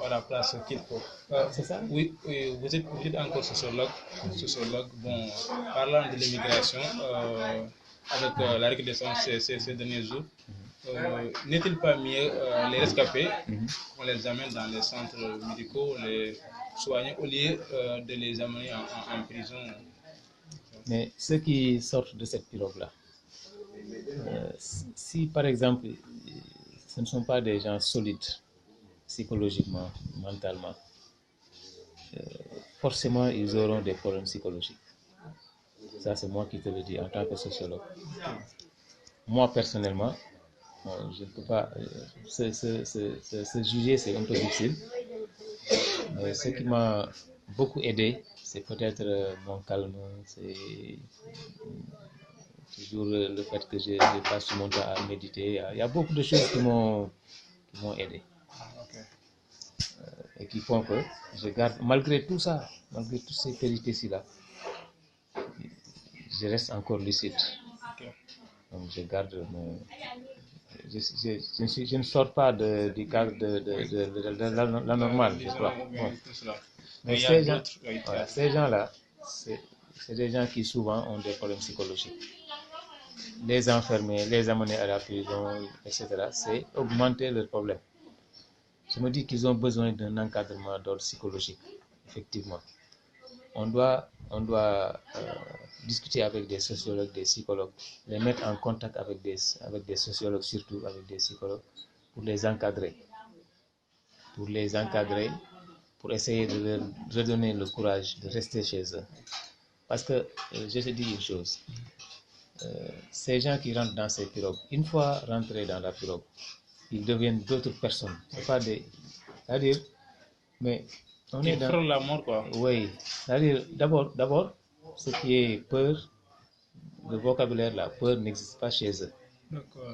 à la place qu'il faut. C'est ça? Oui, vous êtes encore sociologue. Sociologue. Bon, parlant de l'immigration, avec la recrudescence ces derniers jours, n'est-il pas mieux les rescapés, on les amène dans les centres médicaux, les soignants, au lieu de les amener en prison? Mais ceux qui sortent de cette pirogue-là, si par exemple, ce ne sont pas des gens solides psychologiquement, mentalement, forcément ils auront des problèmes psychologiques. Ça, c'est moi qui te le dis en tant que sociologue. Moi, personnellement, je ne peux pas. Se juger, c'est un peu difficile. Mais ce qui m'a beaucoup aidé, c'est peut-être mon calme, c'est toujours le fait que je passe mon temps à méditer. Il y a beaucoup de choses qui m'ont aidé. Et qui font que je garde, malgré tout ça, malgré toutes ces péripéties-là, je reste encore lucide. Donc je garde mon... Je ne sors pas du cadre de la normale, je crois. Bon. Mais ces gens-là, c'est des gens qui souvent ont des problèmes psychologiques. Les enfermer, les amener à la prison, etc., c'est augmenter leurs problèmes. Je me dis qu'ils ont besoin d'un encadrement d'ordre psychologique, effectivement. On doit discuter avec des sociologues, des psychologues, les mettre en contact avec des sociologues, surtout avec des psychologues, pour les encadrer. Pour essayer de leur redonner le courage de rester chez eux. Parce que, je te dis une chose, ces gens qui rentrent dans ces pirogues, une fois rentrés dans la pirogue, ils deviennent d'autres personnes. C'est pas des... C'est-à-dire, mais on est dans... la mort, quoi. Oui, c'est-à-dire, d'abord, ce qui est peur, le vocabulaire, la peur n'existe pas chez eux.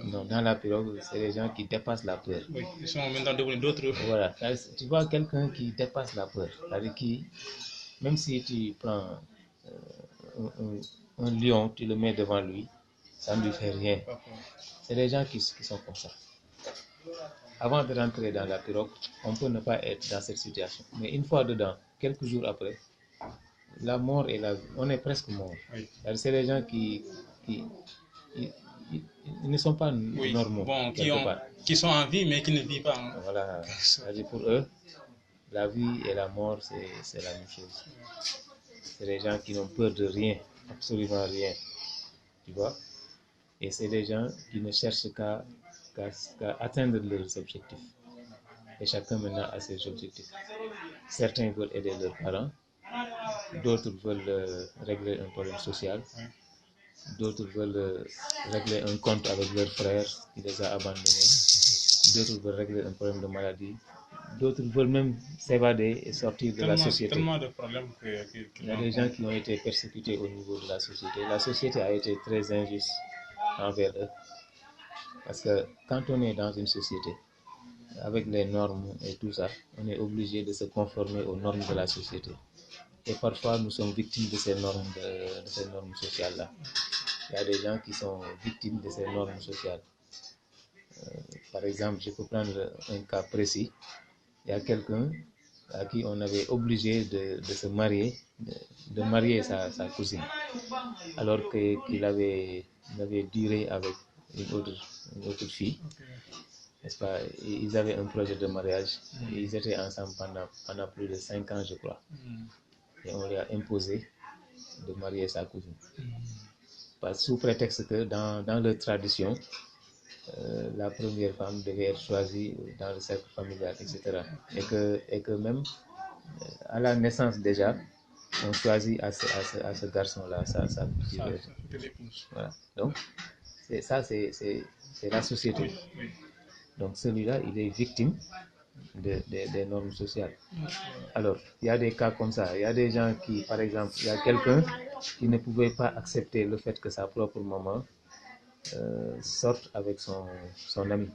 Non, dans la pirogue, c'est les gens qui dépassent la peur. Oui, ils sont maintenant devenus d'autres. Voilà, tu vois quelqu'un qui dépasse la peur, c'est-à-dire qui, même si tu prends un lion, tu le mets devant lui, ça ne lui fait rien. C'est les gens qui sont comme ça. Avant de rentrer dans la pirogue, on peut ne pas être dans cette situation. Mais une fois dedans, quelques jours après, la mort et la vie, on est presque mort. Oui. C'est les gens qui ils ne sont pas normaux. Bon, qui sont en vie mais qui ne vivent pas. Hein. Voilà. C'est-à-dire pour eux, la vie et la mort, c'est la même chose. C'est des gens qui n'ont peur de rien, absolument rien. Tu vois? Et c'est des gens qui ne cherchent qu'à atteindre leurs objectifs. Et chacun maintenant a ses objectifs. Certains veulent aider leurs parents, d'autres veulent régler un problème social, d'autres veulent régler un compte avec leur frère qui les a abandonnés, d'autres veulent régler un problème de maladie, d'autres veulent même s'évader et sortir de la société. Tellement de problèmes Il y a des gens qui ont été persécutés au niveau de la société. La société a été très injuste envers eux. Parce que quand on est dans une société, avec les normes et tout ça, on est obligé de se conformer aux normes de la société. Et parfois, nous sommes victimes de ces normes, sociales-là. Il y a des gens qui sont victimes de ces normes sociales. Par exemple, je peux prendre un cas précis. Il y a quelqu'un à qui on avait obligé de se marier, de marier sa cousine, alors qu'il avait duré avec une autre fille. N'est-ce pas? Ils avaient un projet de mariage. Et ils étaient ensemble pendant plus de 5 ans, je crois. Et on lui a imposé de marier sa cousine. Sous prétexte que dans leur tradition, la première femme devait être choisie dans le cercle familial, etc. Et que même à la naissance déjà, on choisit à ce garçon-là sa petite épouse. Voilà. Donc, c'est la société. Donc celui-là, il est victime des normes sociales. Alors, il y a des cas comme ça. Il y a des gens qui, par exemple, il y a quelqu'un qui ne pouvait pas accepter le fait que sa propre maman sorte avec son ami.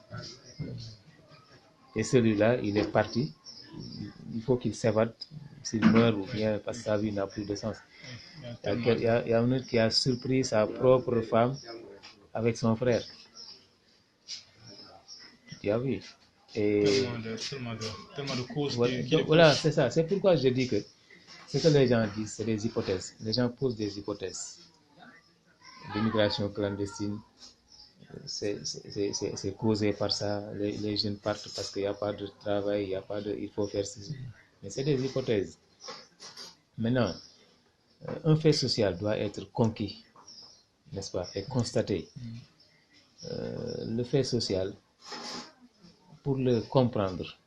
Et celui-là, il est parti. Il faut qu'il s'évade, s'il meurt ou bien parce que sa vie n'a plus de sens. Il y a un autre qui a surpris sa propre femme avec son frère. Tu as vu? Et tellement de causes voilà, qui les voilà, poussent. c'est ça. C'est pourquoi je dis que ce que les gens disent, c'est des hypothèses. Les gens posent des hypothèses. L'immigration clandestine, c'est causé par ça. Les jeunes partent parce qu'il n'y a pas de travail, il y a pas de, il faut faire ceci. Mais c'est des hypothèses. Maintenant, un fait social doit être conquis, n'est-ce pas, et constaté. Le fait social, pour le comprendre,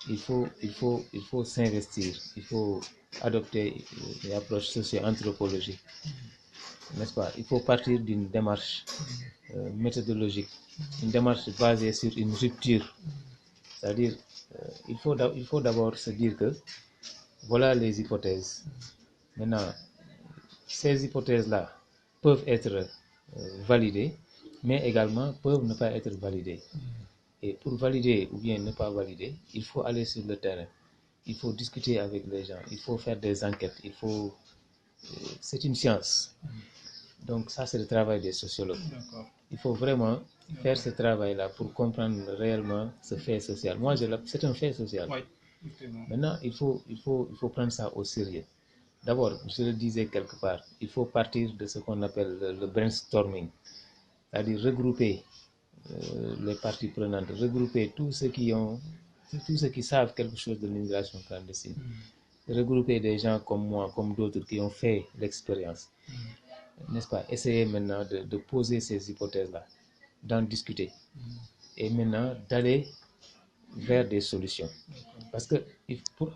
il faut s'investir, il faut adopter une approche socio-anthropologique, n'est-ce pas? Il faut partir d'une démarche méthodologique, une démarche basée sur une rupture. C'est-à-dire, il faut d'abord se dire que voilà les hypothèses. Maintenant, ces hypothèses-là peuvent être validées, mais également peuvent ne pas être validées. Et pour valider ou bien ne pas valider, il faut aller sur le terrain. Il faut discuter avec les gens, il faut faire des enquêtes, c'est une science. Donc ça, c'est le travail des sociologues. Il faut vraiment faire ce travail-là pour comprendre réellement ce fait social. Moi, c'est un fait social. Oui. Maintenant, il faut prendre ça au sérieux. D'abord, je le disais quelque part, il faut partir de ce qu'on appelle le brainstorming, c'est-à-dire regrouper les parties prenantes, regrouper tous ceux qui savent quelque chose de l'immigration clandestine, regrouper des gens comme moi, comme d'autres qui ont fait l'expérience, n'est-ce pas? Essayer maintenant de poser ces hypothèses-là, d'en discuter, et maintenant d'aller vers des solutions. Parce que pour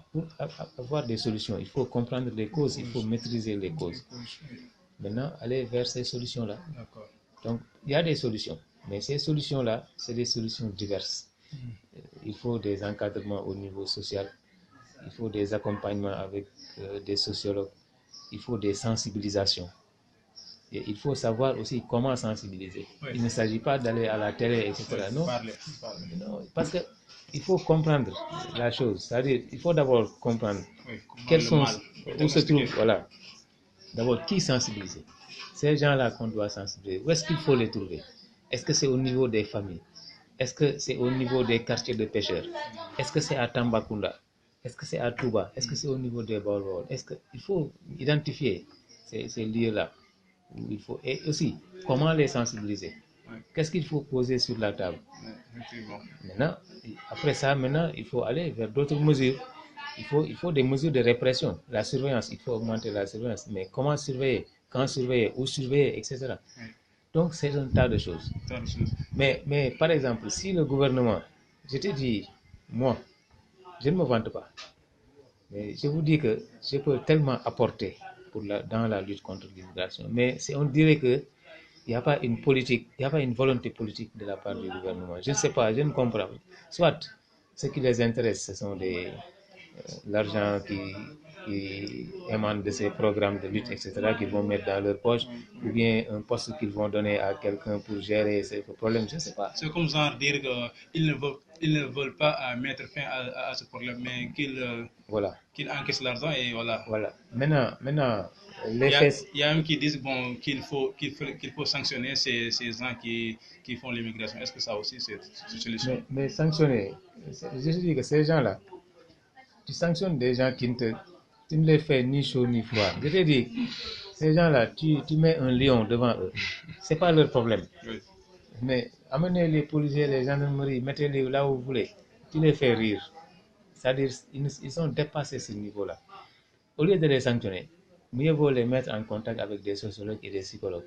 avoir des solutions, il faut comprendre les causes, il faut maîtriser les causes. Maintenant, aller vers ces solutions-là. Donc, il y a des solutions, mais ces solutions-là, c'est des solutions diverses. Il faut des encadrements au niveau social, il faut des accompagnements avec des sociologues, il faut des sensibilisations. Et il faut savoir aussi comment sensibiliser. Oui. Il ne s'agit pas d'aller à la télé, etc. Oui, non, non, parce qu'il faut comprendre la chose. C'est-à-dire, il faut d'abord comprendre quels sont, où se trouvent, voilà. D'abord, qui sensibiliser? Ces gens-là qu'on doit sensibiliser, où est-ce qu'il faut les trouver? Est-ce que c'est au niveau des familles? Est-ce que c'est au niveau des quartiers de pêcheurs? Est-ce que c'est à Tambacounda? Est-ce que c'est à Touba? Est-ce que c'est au niveau des Baol? Est-ce qu'il faut identifier ces lieux-là? Et aussi, comment les sensibiliser? Qu'est-ce qu'il faut poser sur la table? Maintenant, après ça, il faut aller vers d'autres mesures. Il faut des mesures de répression. La surveillance, il faut augmenter la surveillance. Mais comment surveiller? Quand surveiller? Où surveiller? Etc. Donc, c'est un tas de choses. Mais par exemple, si le gouvernement, je te dis, moi, je ne me vante pas, mais je vous dis que je peux tellement apporter dans la lutte contre l'immigration. Mais on dirait que il n'y a pas une politique, il n'y a pas une volonté politique de la part du gouvernement. Je ne sais pas, je ne comprends pas. Soit ce qui les intéresse, ce sont l'argent qui émane de ces programmes de lutte, etc., qu'ils vont mettre dans leur poche, ou bien un poste qu'ils vont donner à quelqu'un pour gérer ces problèmes, je ne sais pas. C'est comme genre dire qu'ils ne veulent pas mettre fin à ce problème, mais voilà. Qu'ils encaissent l'argent et voilà. Voilà. Maintenant il y a même qui disent bon, qu'il faut sanctionner ces gens qui font l'immigration. Est-ce que ça aussi, c'est une solution? Mais sanctionner, je dis que ces gens-là, tu sanctionnes des gens tu ne les fais ni chaud ni froid. Je te dis, ces gens-là, tu mets un lion devant eux. Ce n'est pas leur problème. Oui. Mais amenez les policiers, les gendarmeries, mettez-les là où vous voulez. Tu les fais rire. C'est-à-dire, ils ont dépassé ce niveau-là. Au lieu de les sanctionner, mieux vaut les mettre en contact avec des sociologues et des psychologues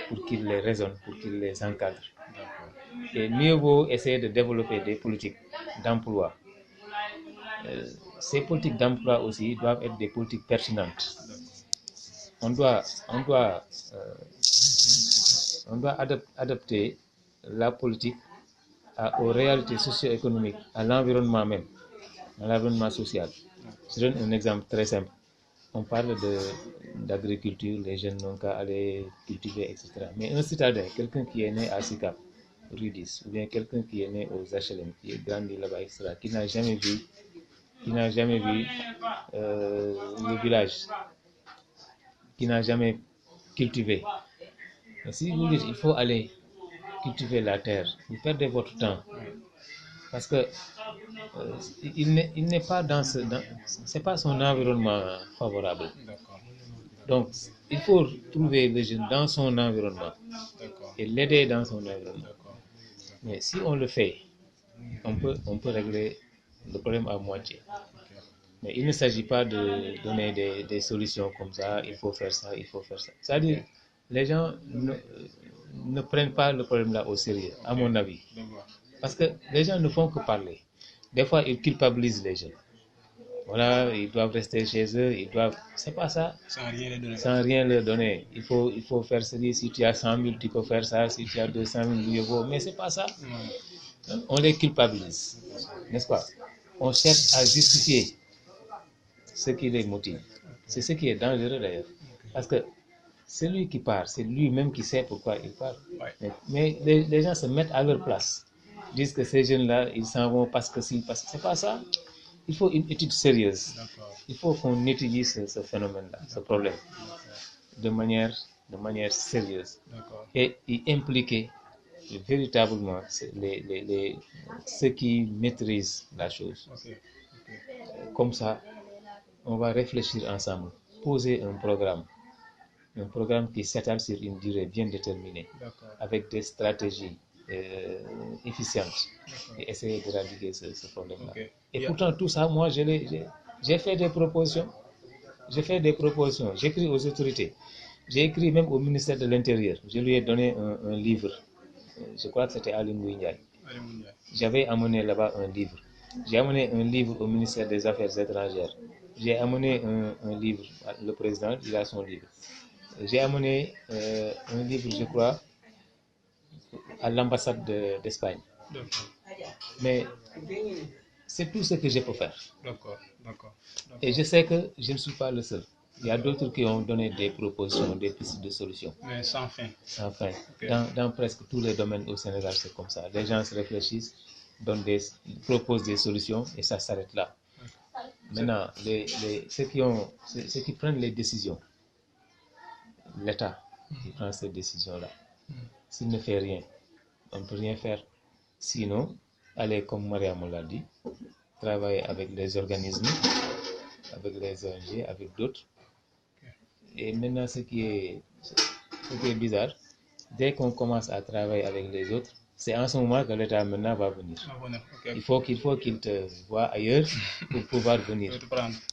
pour qu'ils les raisonnent, pour qu'ils les encadrent. Et mieux vaut essayer de développer des politiques d'emploi. Ces politiques d'emploi aussi doivent être des politiques pertinentes. On doit adapter la politique aux réalités socio-économiques, à l'environnement même, à l'environnement social. Je donne un exemple très simple. On parle d'agriculture, les jeunes n'ont qu'à aller cultiver, etc. Mais un citadin, quelqu'un qui est né à Sicap, Rudis, ou bien quelqu'un qui est né aux HLM, qui est grandi là-bas, etc., qui n'a jamais vu le village, qui n'a jamais cultivé. Mais si vous dites il faut aller cultiver la terre, vous perdez votre temps. parce que il n'est pas c'est pas son environnement favorable. D'accord. Donc, il faut trouver le jeune dans son environnement D'accord. et l'aider dans son environnement. D'accord. Mais si on le fait, on peut régler le problème à moitié. Ok. Mais il ne s'agit pas de donner des solutions comme ça, il faut faire ça, il faut faire ça. C'est-à-dire, les gens ne prennent pas le problème là au sérieux, à mon avis. D'accord. Parce que les gens ne font que parler. Des fois, ils culpabilisent les jeunes. Voilà, ils doivent rester chez eux, ils doivent... C'est pas ça. Sans rien les donner. Sans rien leur donner. Il faut faire ceci. Si tu as 100 000, tu peux faire ça. Si tu as 200 000, mieux vaut. Mais c'est pas ça. On les culpabilise. N'est-ce pas? On cherche à justifier ce qui les motive. C'est ce qui est dangereux d'ailleurs. Parce que celui qui part, c'est lui-même qui sait pourquoi il part. Ouais. Mais les gens se mettent à leur place. Disent que ces jeunes-là, ils s'en vont parce que si, parce que c'est pas ça. Il faut une étude sérieuse. D'accord. Il faut qu'on étudie ce phénomène-là, ce problème, de manière sérieuse. D'accord. Et y impliquer véritablement ceux qui maîtrisent la chose. Ok. Ok. Comme ça, on va réfléchir ensemble, poser un programme qui s'étale sur une durée bien déterminée, D'accord. avec des stratégies efficientes, D'accord. et essayer d'éradiquer ce problème-là. Ok. Et pourtant, tout ça, moi, j'ai fait des propositions. J'ai fait des propositions. J'écris aux autorités. J'ai écrit même au ministère de l'Intérieur. Je lui ai donné un livre. Je crois que c'était à Ndiaye. Allez, mon gars. J'avais amené là-bas un livre. J'ai amené un livre au ministère des Affaires étrangères. J'ai amené un livre, le président, il a son livre. J'ai amené un livre, je crois, à l'ambassade d'Espagne. D'accord. Mais c'est tout ce que je peux faire. D'accord. D'accord. Et je sais que je ne suis pas le seul. Il y a d'autres qui ont donné des propositions, des pistes de solutions. Mais sans fin. Enfin, Ok. dans presque tous les domaines au Sénégal, c'est comme ça. Les gens se réfléchissent, proposent des solutions et ça s'arrête là. Maintenant, ceux qui prennent les décisions, l'État qui prend ces décisions-là, s'il ne fait rien, on ne peut rien faire. Sinon, aller, comme Mariam l'a dit, travailler avec les organismes, avec les ONG, avec d'autres. Et maintenant, ce qui est bizarre, dès qu'on commence à travailler avec les autres, c'est en ce moment que l'État maintenant va venir. Ah, bon, ok. Il faut qu'il te voie ailleurs pour pouvoir venir. Je vais te prendre.